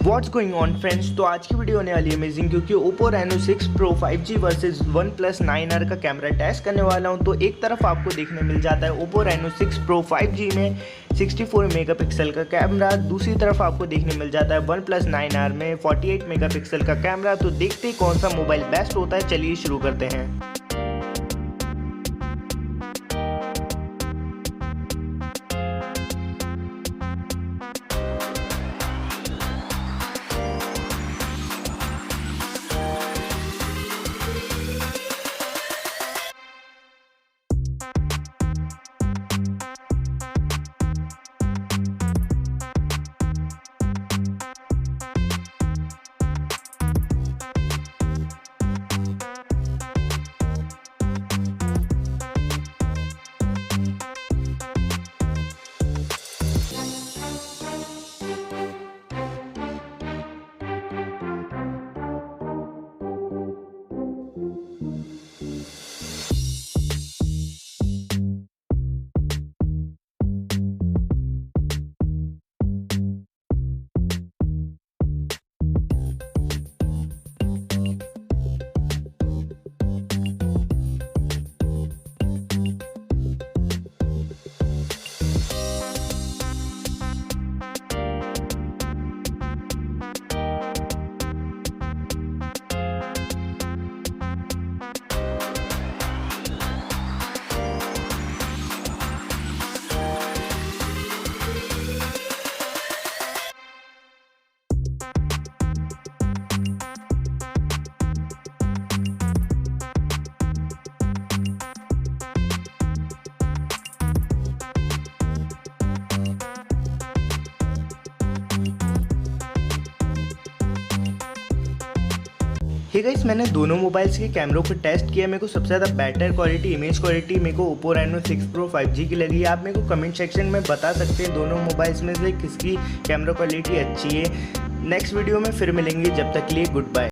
What's going on friends. तो आज की वीडियो होने वाली है अमेजिंग, क्योंकि Oppo Reno 6 Pro 5G versus OnePlus 9R का कैमरा टेस्ट करने वाला हूं। तो एक तरफ आपको देखने मिल जाता है Oppo Reno 6 Pro 5G में 64 मेगापिक्सल का कैमरा, दूसरी तरफ आपको देखने मिल जाता है OnePlus 9R में 48 मेगापिक्सल का कैमरा। तो देखते ही कौन सा मोबाइल बेस्ट होता है, चलिए शुरू करते हैं। हे गाइस, मैंने दोनों मोबाइल्स के कैमरों को टेस्ट किया। मेरे को सबसे ज़्यादा बेटर क्वालिटी, इमेज क्वालिटी मेरे को Oppo Reno 6 Pro 5G की लगी। आप मेरे को कमेंट सेक्शन में बता सकते हैं दोनों मोबाइल्स में से किसकी कैमरा क्वालिटी अच्छी है। नेक्स्ट वीडियो में फिर मिलेंगे, जब तक के लिए गुड बाय।